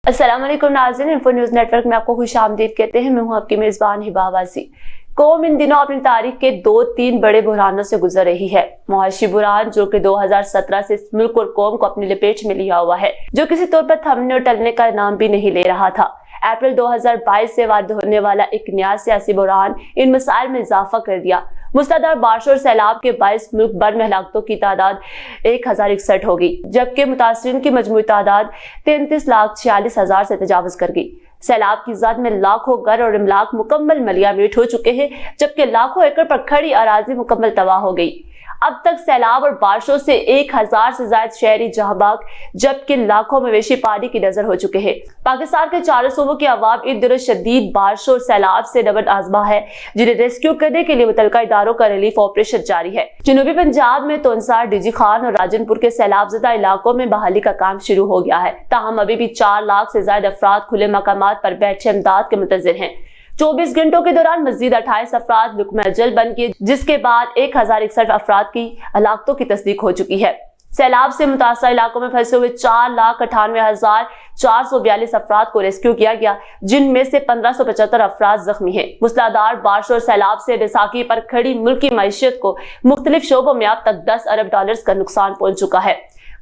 अस्सलाम वालेकुम नाज़रीन, इंफो न्यूज़ नेटवर्क में आपको खुश आमदीद कहते हैं। मैं हूं आपकी मेज़बान हिबा वासी। कौम इन दिनों अपनी तारीख के 2-3 बड़े बुरहानों से गुजर रही है। मुआशी बुरहान जो कि 2017 से मुल्क और कौम को अपनी लपेट में लिया हुआ है, जो किसी तौर पर थमने और टलने का नाम भी नहीं ले रहा था। अप्रैल 2022 से वारद होने वाला एक नया सियासी बुरहान इन मसाइल में इजाफा कर दिया। मुसलाधार बारिश और सैलाब के बायस मुल्क भर में हलाकतों की तादाद 1061 हो गई, जबकि मुतासरीन की मजमूई तादाद 33,46,000 से तजावज कर गई। सैलाब की जद में लाखों घर और इमलाक मुकम्मल मलियामेट हो चुके हैं, जबकि लाखों एकड़ पर खड़ी अराजी मुकम्मल तबाह हो गई। अब तक सैलाब और बारिशों से 1000 से ज्यादा शहरी जहां, जबकि लाखों मवेशी पानी की नजर हो चुके हैं। पाकिस्तान के चारों सूबों की आवाम इन दिनों शदीद बारिशों और सैलाब से नबद आजमा है, जिन्हें रेस्क्यू करने के लिए मुतल्लिका इदारों का रिलीफ ऑपरेशन जारी है। जनूबी पंजाब में तोनसार, डीजी खान और राजनपुर के सैलाबजदा इलाकों में बहाली का काम शुरू हो गया है। ताहम अभी भी 4 लाख से ज्यादा अफराद खुले मकामात पर बैठे इमदाद के मुंतजिर हैं। 24 घंटों के दौरान मजीद 28 अफराद लुकमा अजल बन गए, जिसके बाद 1061 अफराद की हलाकतों की तस्दीक हो चुकी है। सैलाब से मुतासर इलाकों में फंसे हुए 4,98,442 अफराद को रेस्क्यू किया गया, जिनमें से 1575 अफराद जख्मी हैं। मुसलाधार बारिश और सैलाब से बैसाखी पर खड़ी मुल्क की मईशत को मुख्तलिफ शोबों में अब तक $10 अरब का नुकसान पहुंच चुका है।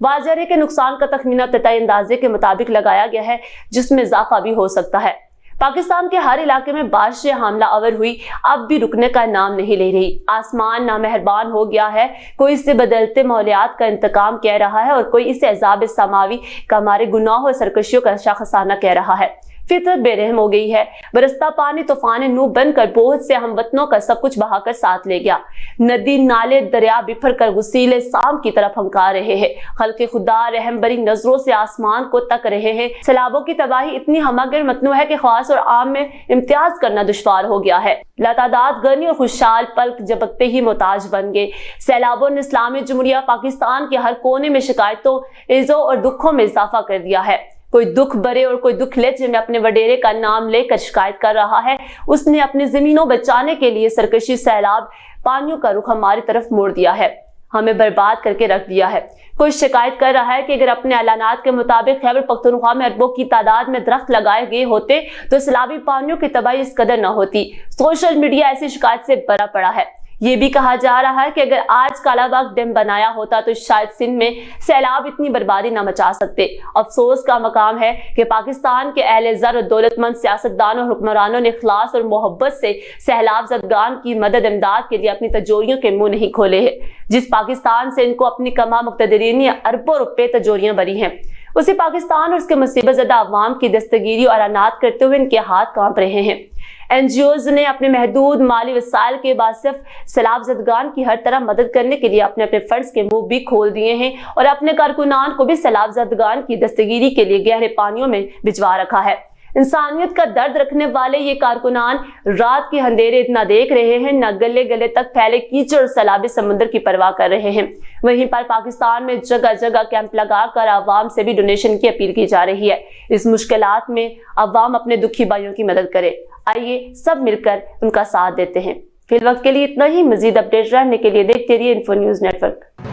वाज़ेह है कि नुकसान का तखमीना तय अंदाजे के मुताबिक लगाया गया है, जिसमें इजाफा भी हो सकता है। पाकिस्तान के हर इलाके में बारिश हमला आवर हुई, अब भी रुकने का नाम नहीं ले रही। आसमान नामेहरबान हो गया है, कोई इससे बदलते माहौलियात का इंतकाम कह रहा है और कोई इसे अज़ाब समावी का हमारे गुनाहों और सरकशियों का शाखसाना कह रहा है। फितरत बेरहम हो गई है। बरसता पानी तूफान नू बनकर बहुत से हमवतनों का सब कुछ बहाकर साथ ले गया। नदी नाले दरिया बिफर कर गुसीले शाम की तरफ हंकार रहे हैं। खल्क़े खुदा रहम बरी नजरों से आसमान को तक रहे हैं। सैलाबों की तबाही इतनी हमागिर मतनू है कि खास और आम में इम्तियाज करना दुश्वार हो गया है। लातादाद गनी और खुशहाल पलक झपकते ही मोहताज बन गए। सैलाबों ने इस्लामी जमहूरिया पाकिस्तान के हर कोने में शिकायतों, इज़्ज़ों और दुखों में इजाफा कर दिया है। कोई दुख बरे और कोई दुख ले, जिनमें अपने वडेरे का नाम लेकर शिकायत कर रहा है। उसने अपनी जमीनों बचाने के लिए सरकशी सैलाब पानियों का रुख हमारी तरफ मोड़ दिया है, हमें बर्बाद करके रख दिया है। कोई शिकायत कर रहा है कि अगर अपने ऐलानात के मुताबिक खैबर पख्तूनख्वा में अरबों की तादाद में दरख्त लगाए गए होते तो सैलाबी पानियों की तबाही इस कदर न होती। सोशल मीडिया ऐसी शिकायत से भरा पड़ा है। ये भी कहा जा रहा है कि अगर आज कालाबाग डैम बनाया होता तो शायद सिंध में सैलाब इतनी बर्बादी न मचा सकते। अफसोस का मकाम है कि पाकिस्तान के अहले ज़र और दौलतमंद सियासतदानों और हुक्मरानों ने इखलास और मोहब्बत से सैलाब ज़दगान की मदद इमदाद के लिए अपनी तजोरियों के मुंह नहीं खोले हैं। जिस पाकिस्तान से इनको अपनी कमा मुक्तदरीन अरबों रुपए तजोरियां बरी हैं, उसी पाकिस्तान और उसके मुसीबत ज़दा अवाम की दस्तगीरी और अनात करते हुए इनके हाथ कांप रहे हैं। NGOs ने अपने महदूद माली वसाइल के बाद सिर्फ सैलाब ज़दगान की हर तरह मदद करने के लिए अपने फंड्स के मुंह भी खोल दिए हैं और अपने कारकुनान को भी सैलाब ज़दगान की दस्तगीरी के लिए गहरे पानियों में भिजवा रखा है। इंसानियत का दर्द रखने वाले ये कारकुनान रात के अंधेरे इतना देख रहे हैं, न गले गले तक फैले कीचड़ और सैलाबी समुद्र की परवाह कर रहे हैं। वहीं पर पाकिस्तान में जगह जगह कैंप लगाकर आवाम से भी डोनेशन की अपील की जा रही है। इस मुश्किलात में आवाम अपने दुखी भाइयों की मदद करे। आइए सब मिलकर उनका साथ देते हैं। फिलहाल वक्त के लिए इतना ही। मजीद अपडेट जानने के लिए देखते रहिए इंफो न्यूज़ नेटवर्क।